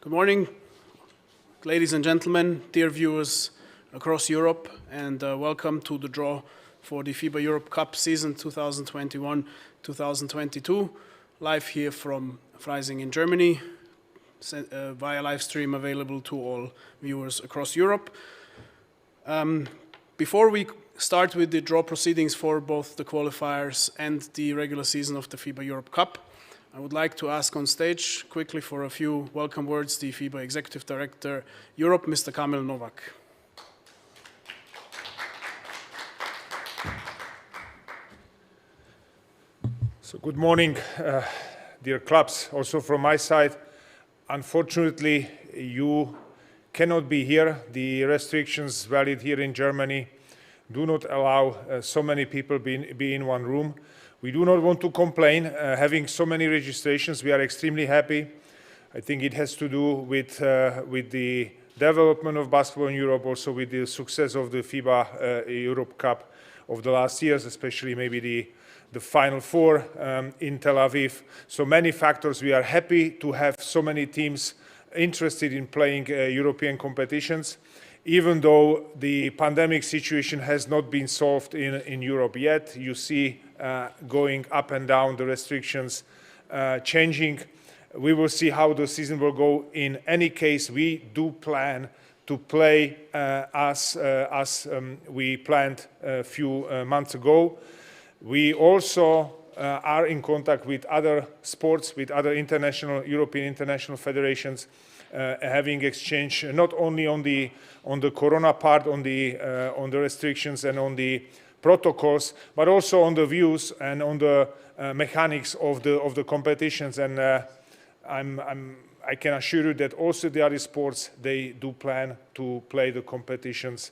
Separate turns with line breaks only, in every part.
Good morning, ladies and gentlemen, dear viewers across Europe, and welcome to the draw for the FIBA EuroCup season 2021-2022, live here from Freising in Germany, via live stream available to all viewers across Europe. Before we start with the draw proceedings for both the qualifiers and the regular season of the FIBA EuroCup, I would like to ask on stage quickly for a few welcome words the FIBA Executive Director Europe, Mr. Kamil Novak.
So good morning, dear clubs. Also from my side, unfortunately, you cannot be here. The restrictions valid here in Germany do not allow so many people be in one room. We do not want to complain, having so many registrations. We are extremely happy. I think it has to do with the development of basketball in Europe, also with the success of the FIBA EuroCup of the last years, especially maybe the Final Four in Tel Aviv. So many factors. We are happy to have so many teams interested in playing European competitions, even though the pandemic situation has not been solved in Europe yet. You see going up and down, the restrictions changing. We will see how the season will go. In any case, we do plan to play as we planned a few months ago. We also are in contact with other sports, with other European international federations, having exchange not only on the corona part, on the restrictions and on the protocols, but also on the views and on the mechanics of the competitions. And I can assure you that also the other sports, they do plan to play the competitions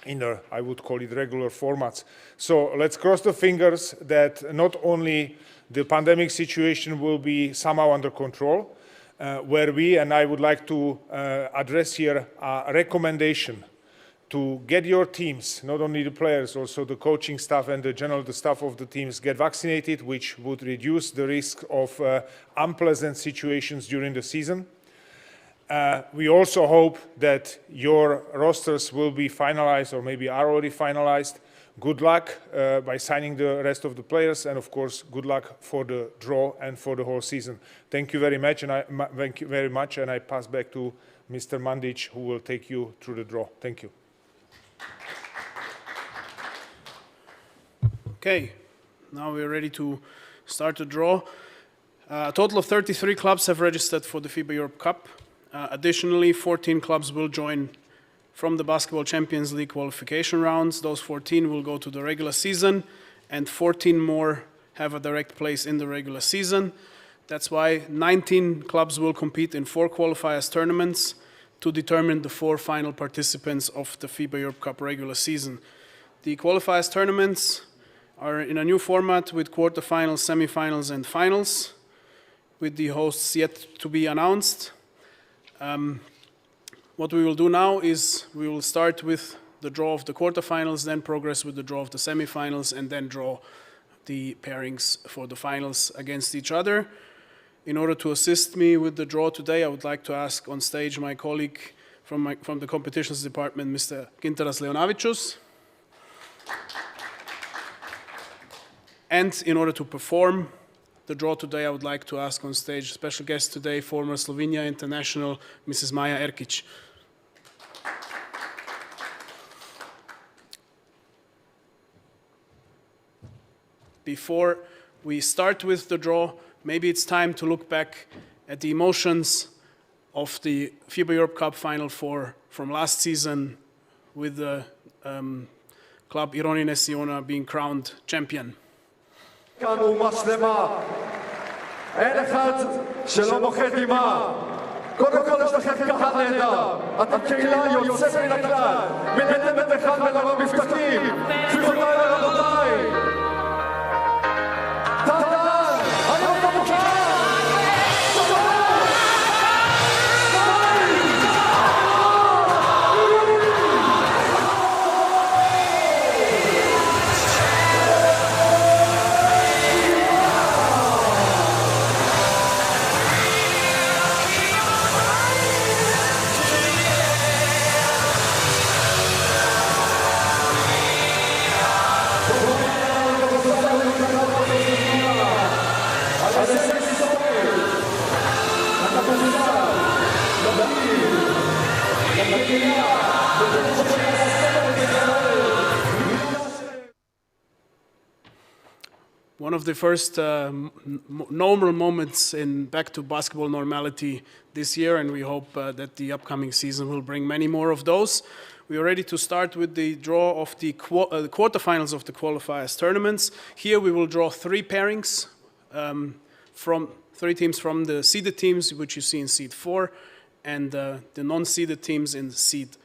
in the, I would call it, regular formats. So let's cross the fingers that not only the pandemic situation will be somehow under control, where we, and I would like to address here a recommendation to get your teams, not only the players, also the coaching staff and the staff of the teams get vaccinated, which would reduce the risk of unpleasant situations during the season. We also hope that your rosters will be finalized or maybe are already finalized. Good luck by signing the rest of the players, and of course, good luck for the draw and for the whole season. Thank you very much, and I pass back to Mr. Mandic, who will take you through the draw. Thank you.
Okay, now we're ready to start the draw. A total of 33 clubs have registered for the FIBA EuroCup. Additionally, 14 clubs will join from the Basketball Champions League qualification rounds. Those 14 will go to the regular season, and 14 more have a direct place in the regular season. That's why 19 clubs will compete in 4 qualifiers tournaments to determine the 4 final participants of the FIBA EuroCup regular season. The qualifiers tournaments are in a new format with quarterfinals, semifinals, and finals, with the hosts yet to be announced. What we will do now is we will start with the draw of the quarterfinals, then progress with the draw of the semifinals, and then draw the pairings for the finals against each other. In order to assist me with the draw today, I would like to ask on stage my colleague from the competitions department, Mr. Gintaras Leonavicius. And in order to perform the draw today, I would like to ask on stage special guest today, former Slovenia international, Mrs. Maja Erkic. Before we start with the draw, maybe it's time to look back at the emotions of the FIBA EuroCup Final Four from last season, with the club Ironi Nesiona being crowned champion.
אין אחד שלא מוחד עימה. קודם כל יש לכם קהל נהדר. אתם קהילה יוצאת מן הכלל. מנהלת אחד מלווה מבטקים. גבירותיי ורבותיי. תהדן, היום אתה מוכן.
One of the first normal moments back to basketball normality this year, and we hope that the upcoming season will bring many more of those. We are ready to start with the draw of the quarterfinals of the qualifiers tournaments. Here we will draw 3 pairings from 3 teams from the seeded teams, which you see in seed 4, and the non-seeded teams in seed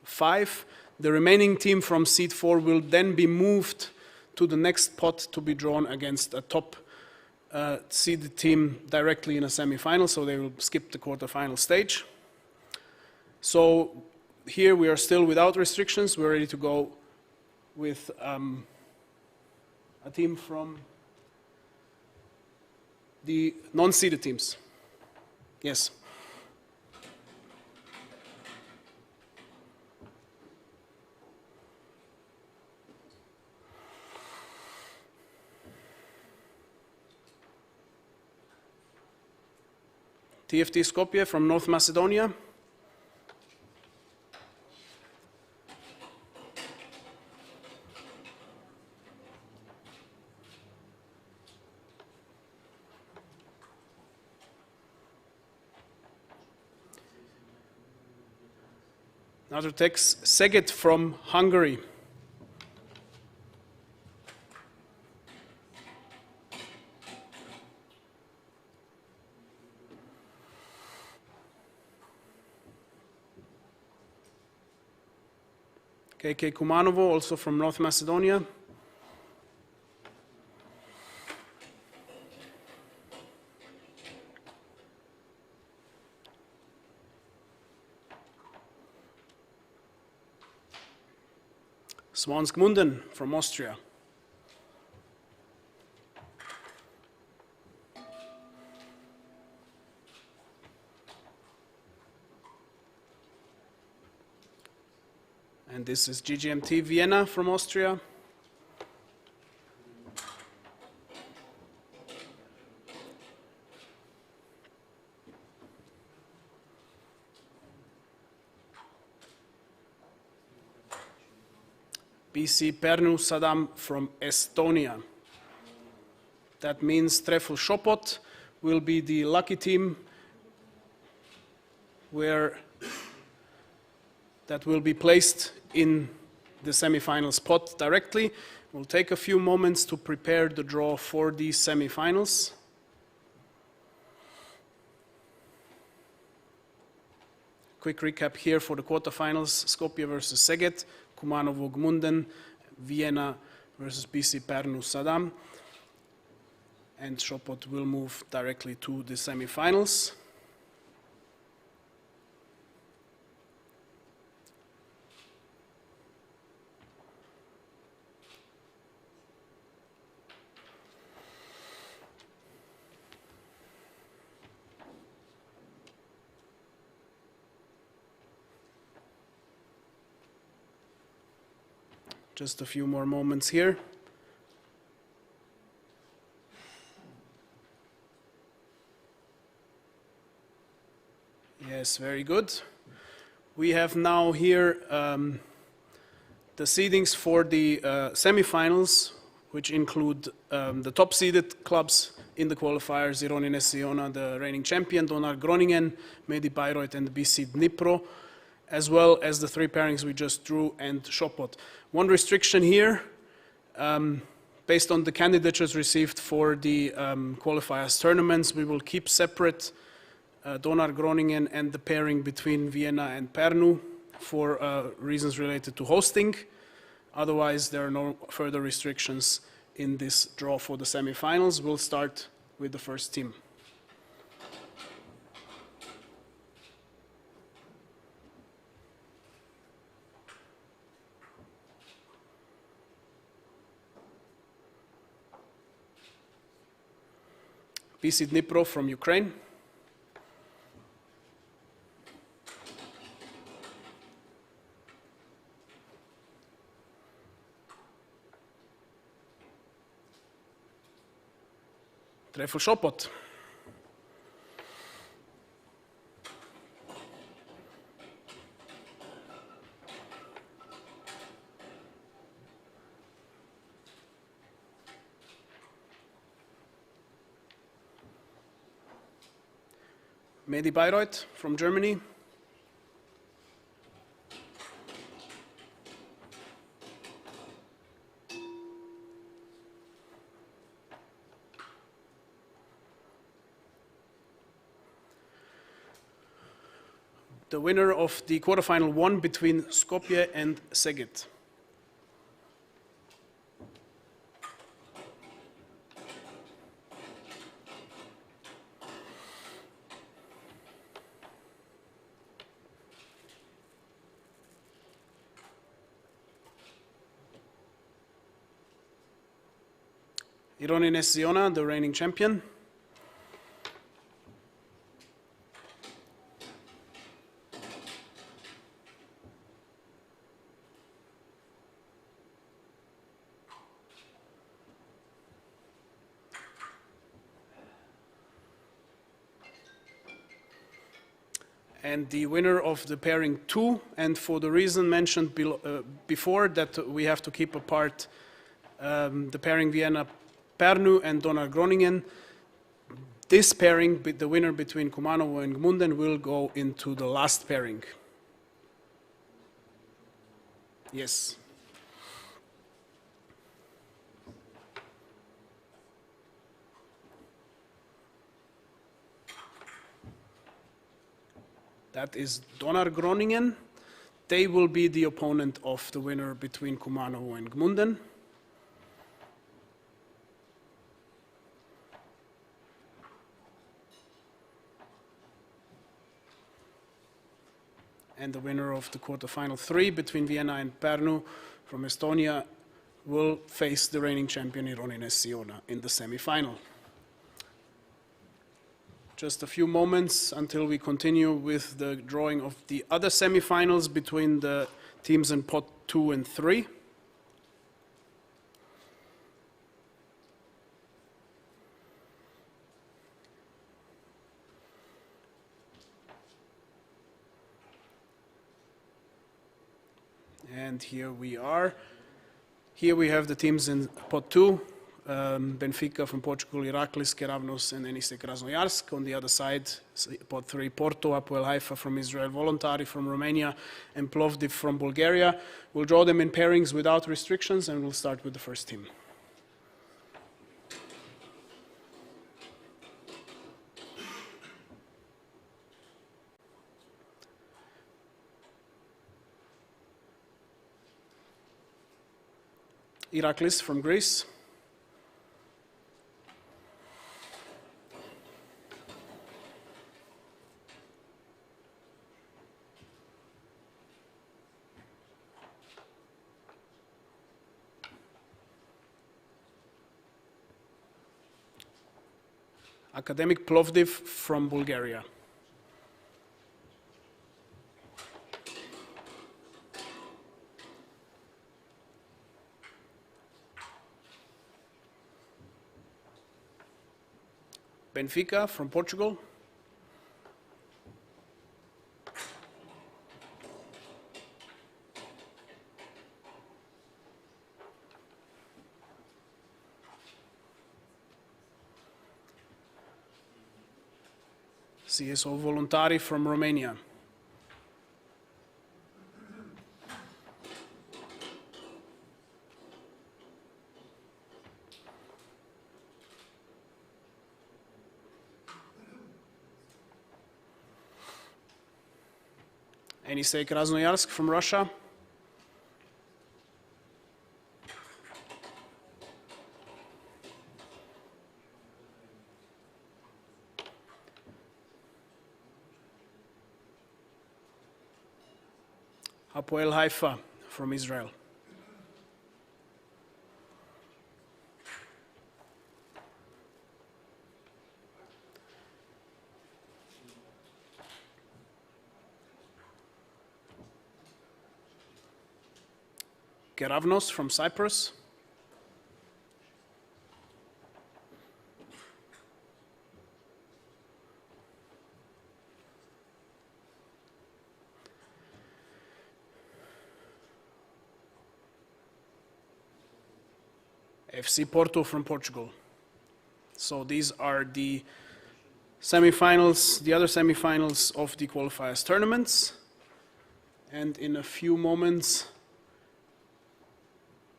5. The remaining team from seed 4 will then be moved to the next pot to be drawn against a top seeded team directly in a semi-final, so they will skip the quarterfinal stage. So here we are still without restrictions. We're ready to go with a team from the non-seeded teams. Yes. TFT Skopje from North Macedonia. Another text, Szeged from Hungary. KK Kumanovo, also from North Macedonia. Svanskmunden from Austria. And this is GGMT Vienna from Austria. BC Pernu Sadam from Estonia. That means Trefl Sopot will be the lucky team that will be placed in the semifinal spot directly. We'll take a few moments to prepare the draw for these semifinals. Quick recap here for the quarterfinals: Skopje versus Szeged, Kumanovo Gmunden, Vienna versus BC Pernu Sadam, and Sopot will move directly to the semifinals. Just a few more moments here. Yes, very good. We have now here the seedings for the semifinals, which include the top seeded clubs in the qualifiers: Zironin Siona, the reigning champion, Donar Groningen, Medi Bayreuth, and BC Dnipro, as well as the 3 pairings we just drew and Sopot. One restriction here, based on the candidatures received for the qualifiers tournaments, we will keep separate Donar Groningen and the pairing between Vienna and Pernu for reasons related to hosting. Otherwise, there are no further restrictions in this draw for the semifinals. We'll start with the first team. BC Dnipro from Ukraine. Trefl Sopot. Mehdi Bayreuth from Germany. The winner of the quarterfinal 1 between Skopje and Szeged. Ironines Ziona, the reigning champion. And the winner of the pairing 2, and for the reason mentioned before that we have to keep apart the pairing Vienna-Pärnu and Donar-Groningen, this pairing, the winner between Kumanovo and Gmunden, will go into the last pairing. Yes. That is Donar-Groningen. They will be the opponent of the winner between Kumanovo and Gmunden. And the winner of the quarterfinal 3 between Vienna and Pärnu from Estonia will face the reigning champion Ironines Ziona in the semi-final. Just a few moments until we continue with the drawing of the other semi-finals between the teams in pot 2 and 3. And here we are. Here we have the teams in pot 2. Benfica from Portugal, Iraklis, Keravnos, and Enisek Krasnoyarsk. On the other side, pot 3, Porto, Apoel Haifa from Israel, Voluntari from Romania, and Plovdiv from Bulgaria. We'll draw them in pairings without restrictions, and we'll start with the first team. Iraklis from Greece. Academic Plovdiv from Bulgaria. Benfica from Portugal. CSO Voluntari from Romania. Enisei Krasnoyarsk from Russia. Hapoel Haifa from Israel. Keravnos from Cyprus. FC Porto from Portugal. So these are the semifinals, the other semifinals of the qualifiers tournaments. And in a few moments,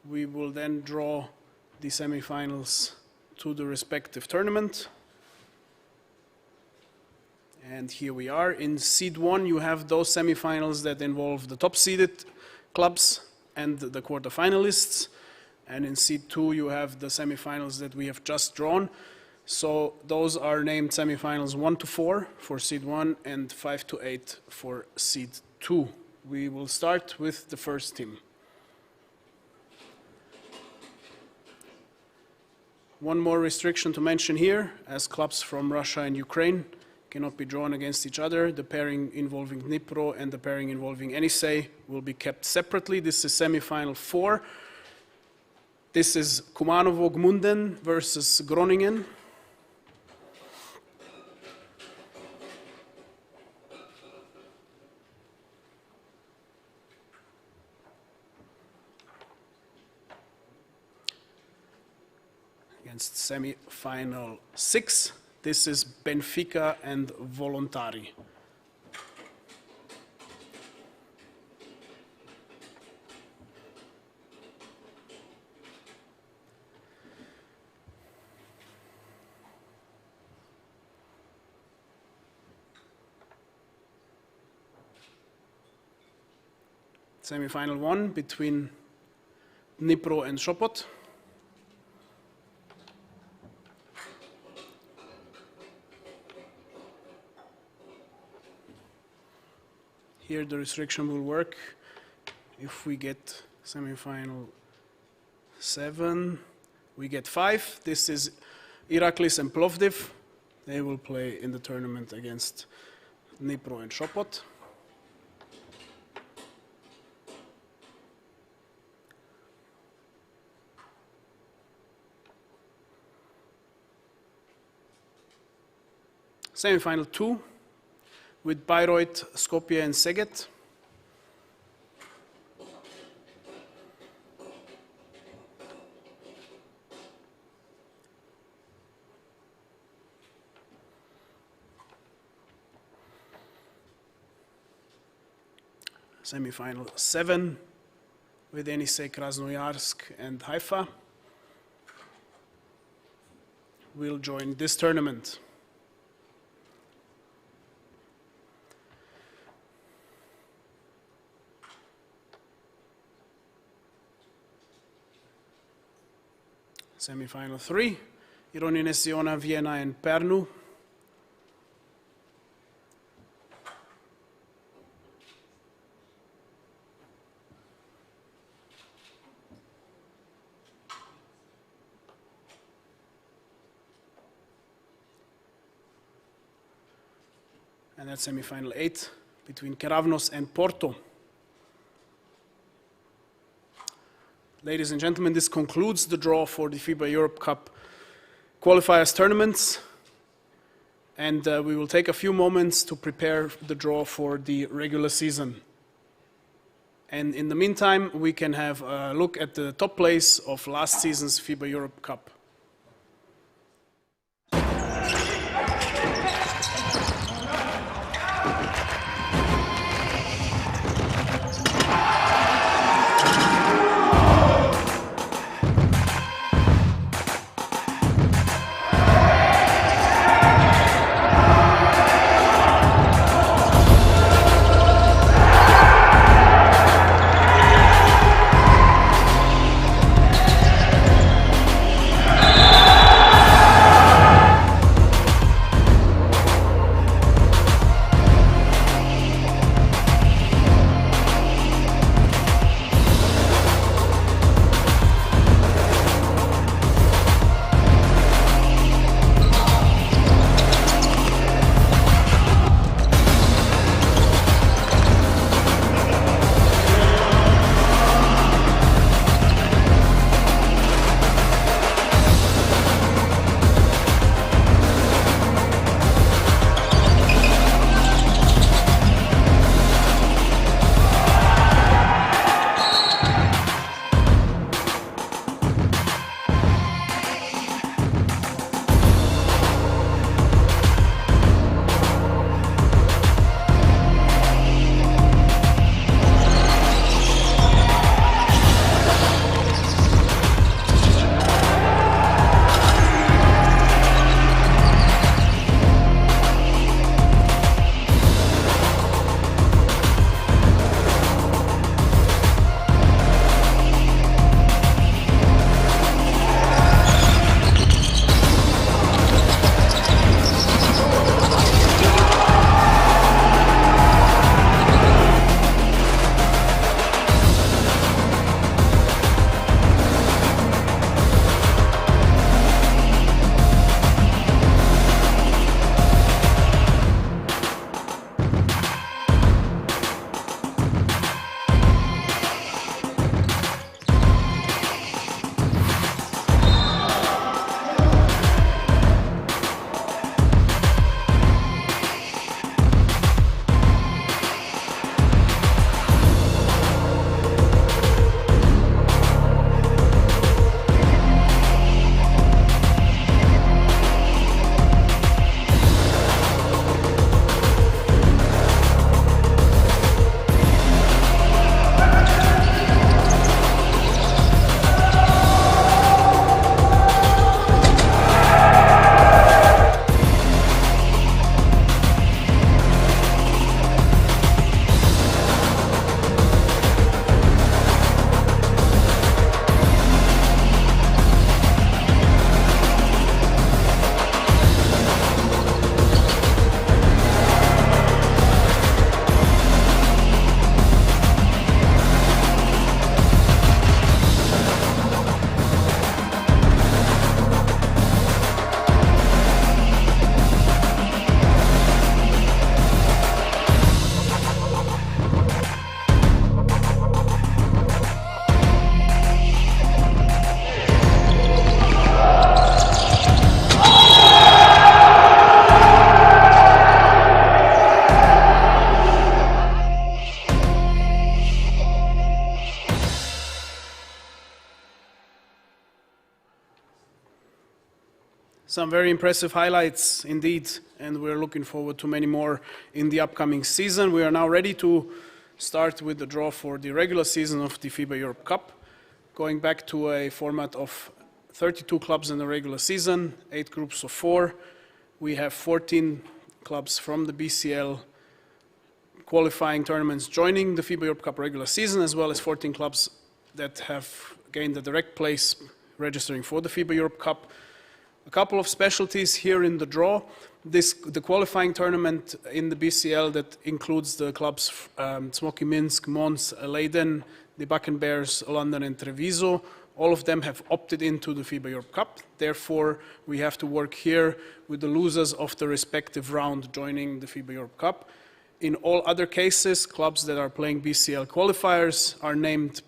we will then draw the semifinals to the respective tournament. And here we are. In seed 1, you have those semifinals that involve the top seeded clubs and the quarterfinalists. And in seed 2, you have the semifinals that we have just drawn. So those are named semifinals 1 to 4 for seed 1 and 5 to 8 for seed 2. We will start with the first team. One more restriction to mention here, as clubs from Russia and Ukraine cannot be drawn against each other. The pairing involving Dnipro and the pairing involving Yenisei will be kept separately. This is semifinal 4. This is Kumanovo Gmunden versus Groningen. Against semi-final 6, this is Benfica and Volontari. Semi-final 1 between Dnipro and Sopot. Here the restriction will work if we get semi-final 7, we get 5. This is Iraklis and Plovdiv. They will play in the tournament against Dnipro and Sopot. Semi-final 2 with Bayreuth, Skopje and Szeged. Semi-final 7 with Yenisei, Krasnoyarsk and Haifa will join this tournament. Semi-final 3, Ironinesiona, Vienna and Pernu. And that's semi-final 8 between Keravnos and Porto. Ladies and gentlemen, this concludes the draw for the FIBA EuroCup qualifiers tournaments. And we will take a few moments to prepare the draw for the regular season. And in the meantime, we can have a look at the top place of last season's FIBA EuroCup. Some very impressive highlights indeed, and we're looking forward to many more in the upcoming season. We are now ready to start with the draw for the regular season of the FIBA Europe Cup, going back to a format of 32 clubs in the regular season, 8 groups of 4. We have 14 clubs from the BCL qualifying tournaments joining the FIBA Europe Cup regular season, as well as 14 clubs that have gained a direct place registering for the FIBA Europe Cup. A couple of specialties here in the draw. The qualifying tournament in the BCL that includes the clubs Smoky Minsk, Mons, Leiden, the Bakken Bears, London and Treviso. All of them have opted into the FIBA Europe Cup. Therefore, we have to work here with the losers of the respective round joining the FIBA Europe Cup. In all other cases, clubs that are playing BCL qualifiers are named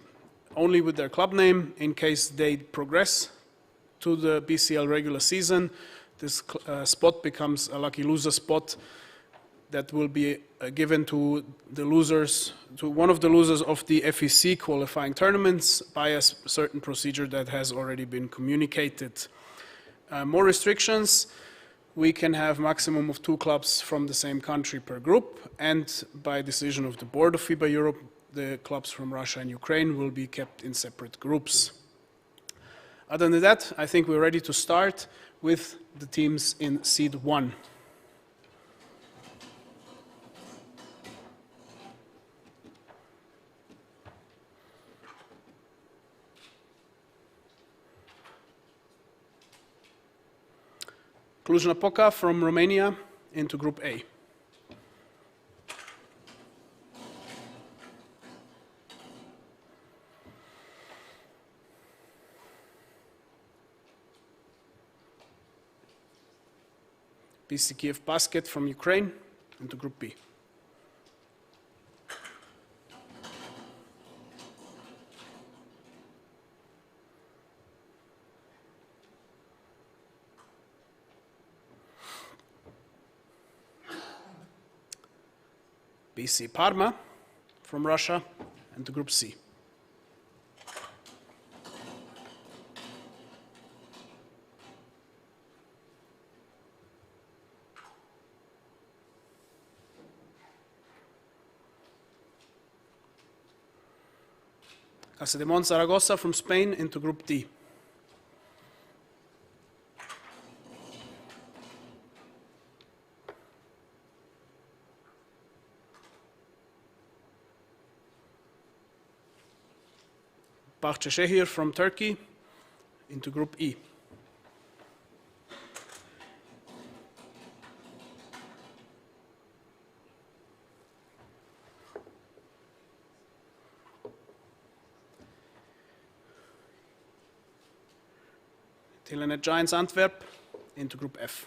only with their club name in case they progress to the BCL regular season. This spot becomes a lucky loser spot that will be given to the losers, to one of the losers of the FEC qualifying tournaments by a certain procedure that has already been communicated. More restrictions. We can have maximum of 2 clubs from the same country per group, and by decision of the board of FIBA Europe, the clubs from Russia and Ukraine will be kept in separate groups. Other than that, I think we're ready to start with the teams in Seed 1. Cluj-Napoca from Romania into Group A. PC Kiev Basket from Ukraine into Group B. BC Parma from Russia into Group C. Casademont Zaragoza from Spain into Group D. Bahçeşehir from Turkey into Group E. Telenet Giants Antwerp into Group F.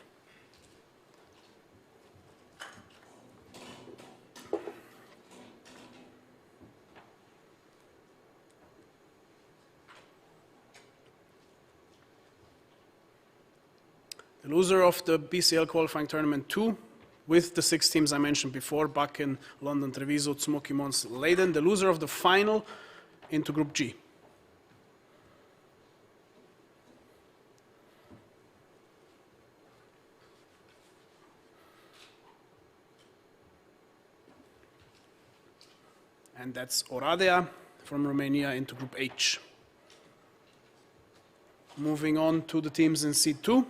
The loser of the BCL qualifying tournament 2 with the 6 teams I mentioned before, Bakken, London, Treviso, Smoky Mons, Leiden. The loser of the final into Group G. And that's Oradea from Romania into Group H. Moving on to the teams in Seed 2.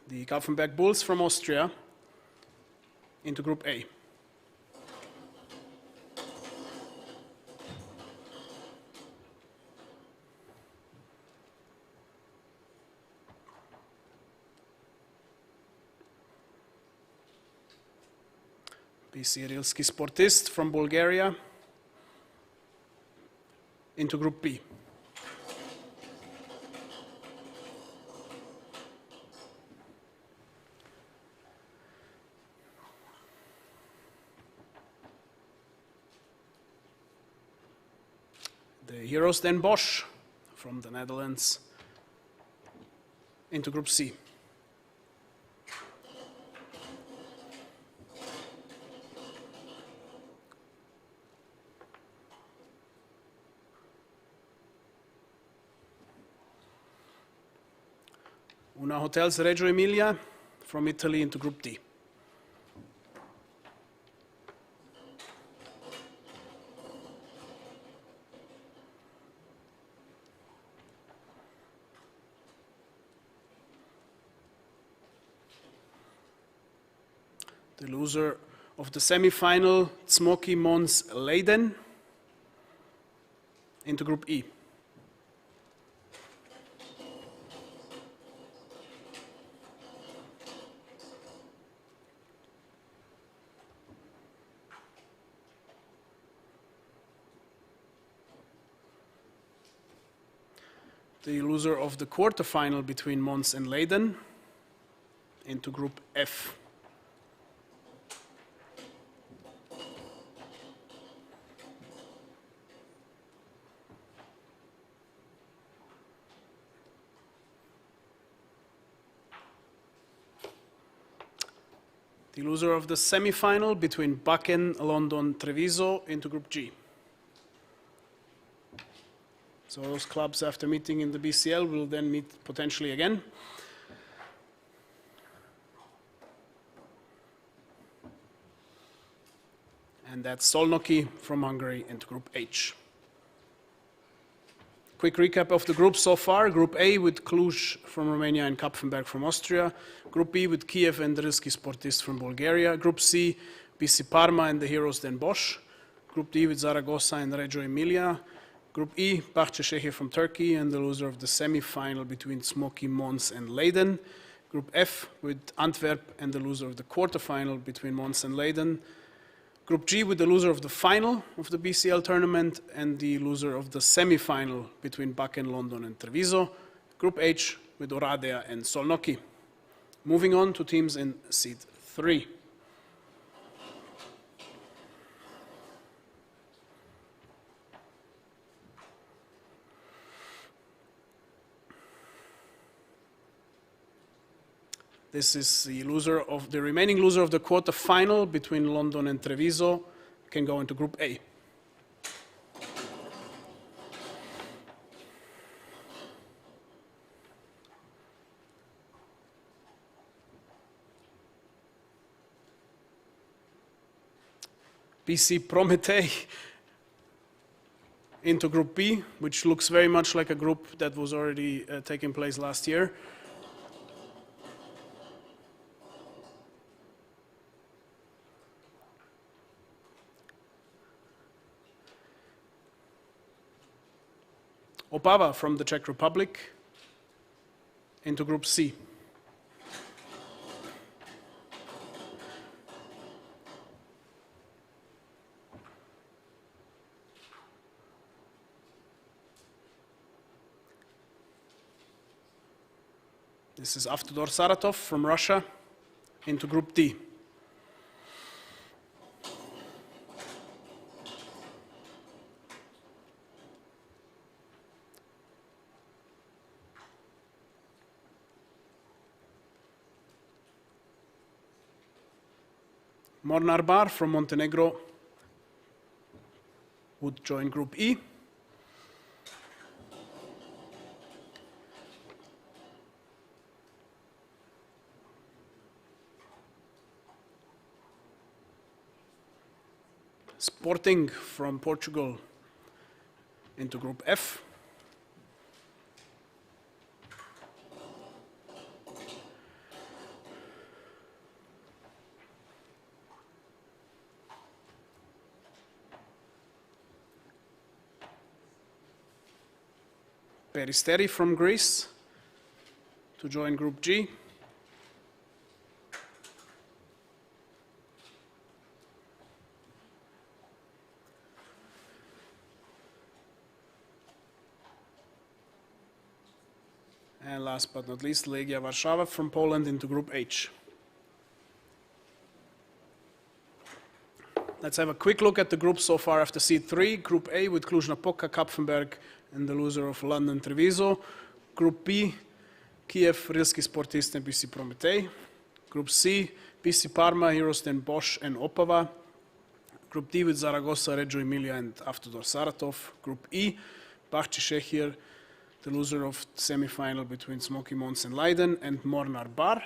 The Kaufenberg Bulls from Austria into Group A. BC Rilski Sportist from Bulgaria into Group B. The Heroes Den Bosch from the Netherlands into Group C. Una Hotels Reggio Emilia from Italy into Group D. The loser of the semi-final, Smoky Mons Leiden into Group E. The loser of the quarterfinal between Mons and Leiden into Group F. The loser of the semi-final between Bakken, London, Treviso into Group G. So those clubs, after meeting in the BCL, will then meet potentially again. And that's Szolnoki from Hungary into Group H. Quick recap of the group so far. Group A with Cluj from Romania and Kapfenberg from Austria. Group B with Kiev and Rilski Sportist from Bulgaria. Group C, BC Parma and the Heroes Den Bosch. Group D with Zaragoza and Reggio Emilia. Group E, Bahçeşehir from Turkey and the loser of the semi-final between Smoky Mons and Leiden. Group F with Antwerp and the loser of the quarter-final between Mons and Leiden. Group G with the loser of the final of the BCL tournament and the loser of the semi-final between Bakken, London and Treviso. Group H with Oradea and Szolnoki. Moving on to teams in seed 3. This is the remaining loser of the quarter-final between London and Treviso can go into Group A. BC Prometei into Group B, which looks very much like a group that was already taking place last year. Opava from the Czech Republic into Group C. This is Avtodor Saratov from Russia into Group D. Mornar Bar from Montenegro would join Group E. Sporting from Portugal into Group F. Peristeri from Greece to join Group G. And last but not least, Legia Warszawa from Poland into Group H. Let's have a quick look at the group so far after seed 3. Group A with Cluj-Napoca, Kapfenberg, and the loser of London Treviso. Group B, Kiev, Rilski Sportist, and BC Prometei. Group C, BC Parma, Heroes Den Bosch, and Opava. Group D with Zaragoza, Reggio Emilia, and Avtodor Saratov. Group E, Bahçeşehir, the loser of the semi-final between Smoky Mons and Leiden and Mornar Bar.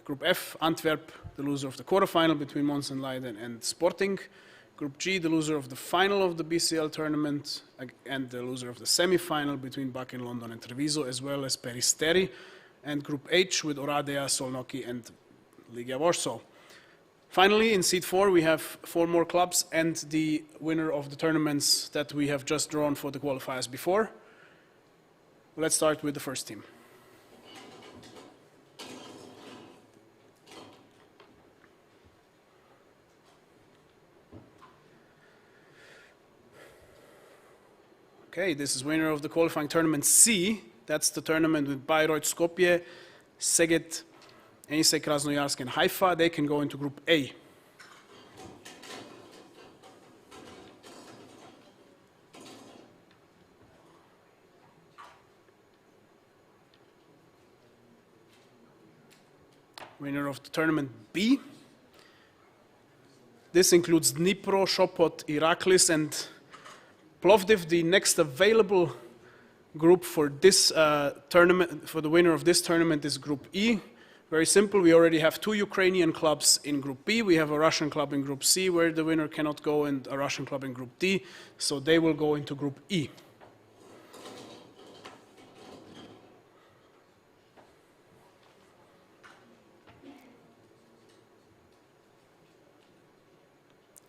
Group F, Antwerp, the loser of the quarterfinal between Mons and Leiden and Sporting. Group G, the loser of the final of the BCL tournament and the loser of the semi-final between BAK in London and Treviso, as well as Peristeri. And Group H with Oradea, Solnoki and Legia Warsaw. Finally, in seed 4, we have 4 more clubs and the winner of the tournaments that we have just drawn for the qualifiers before. Let's start with the first team. Okay, this is winner of the qualifying tournament C. That's the tournament with Bayreuth, Skopje, Szeged, Enisej, Krasnoyarsk, and Haifa. They can go into Group A. Winner of the tournament B. This includes Dnipro, Sopot, Iraklis, and Plovdiv. The next available group for this tournament, for the winner of this tournament, is Group E. Very simple. We already have 2 Ukrainian clubs in Group B. We have a Russian club in Group C where the winner cannot go, and a Russian club in Group D. So they will go into Group E.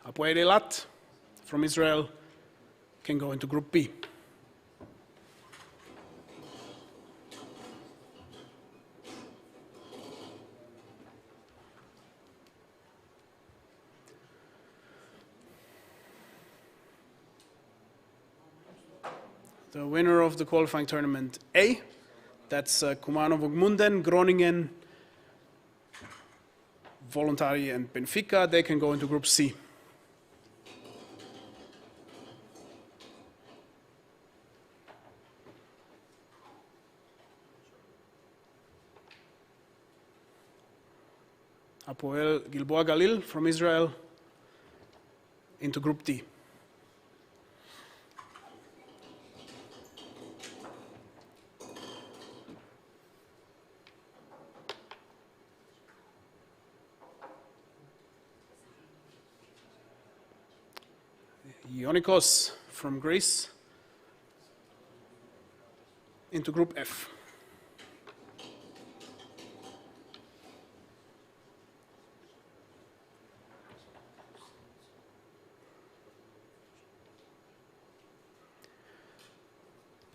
Hapoel Eilat from Israel can go into Group B. The winner of the qualifying tournament A, that's Kumano Vogmunden, Groningen, Voluntari, and Benfica. They can go into Group C. Hapoel Gilboa Galil from Israel into Group D. Ionikos from Greece into Group F.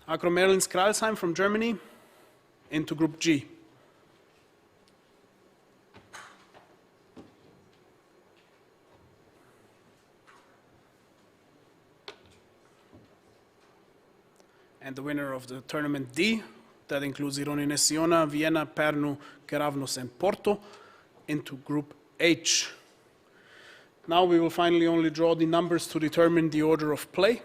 Akro Merlins Kralsheim from Germany into Group G. And the winner of the tournament D, that includes Ironia Siona, Vienna, Pernu, Keravnos, and Porto, into Group H. Now we will finally only draw the numbers to determine the order of play.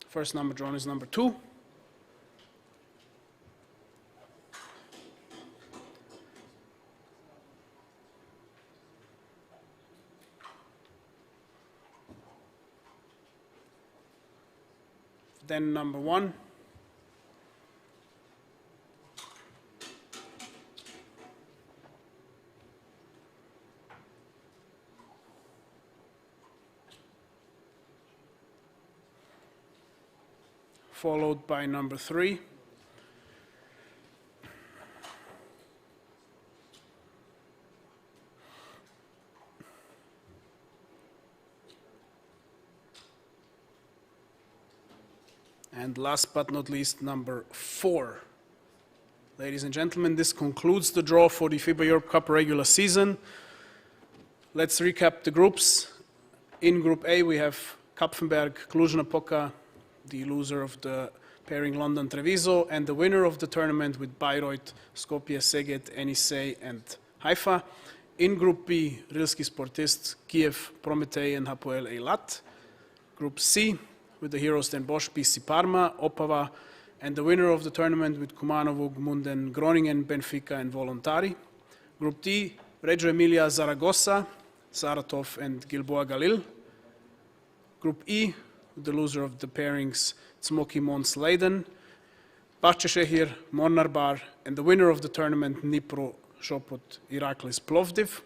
First number drawn is number 2. Then number 1. Followed by number 3. And last but not least, number 4. Ladies and gentlemen, this concludes the draw for the FIBA EuroCup regular season. Let's recap the groups. In Group A, we have Kapfenberg, Cluj-Napoca, the loser of the pairing London-Treviso, and the winner of the tournament with Bayreuth, Skopje, Szeged, Enisej, and Haifa. In Group B, Rilski Sportist, Kiev, Prometei, and Hapoel Eilat. Group C, with the heroes Den Bosch, BC Parma, Opava, and the winner of the tournament with Kumanovo, Gmunden, Groningen, Benfica, and Volontari. Group D, Reggio Emilia, Zaragoza, Saratov, and Gilboa Galil. Group E, the loser of the pairings, Zmoki Mons Leiden, Bahçeşehir, Monarbar, and the winner of the tournament, Dnipro Sopot Iraklis Plovdiv.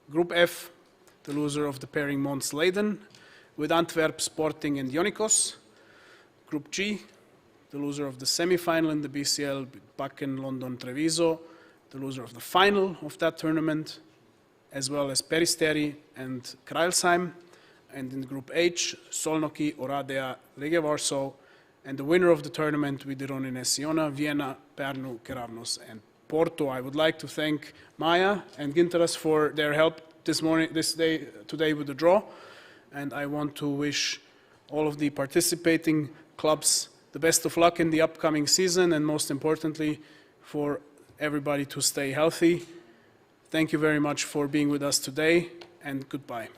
Group F, the loser of the pairing Mons Leiden, with Antwerp, Sporting, and Ionikos. Group G, the loser of the semi-final in the BCL, Bakken, London, Treviso, the loser of the final of that tournament, as well as Peristeri and Crailsheim. And in Group H, Solnoki, Oradea, Legia Warsaw, and the winner of the tournament with Ironin Siona, Vienna, Pernu, Keravnos, and Porto. I would like to thank Maya and Ginteras for their help today with the draw. And I want to wish all of the participating clubs the best of luck in the upcoming season, and most importantly, for everybody to stay healthy. Thank you very much for being with us today, and goodbye.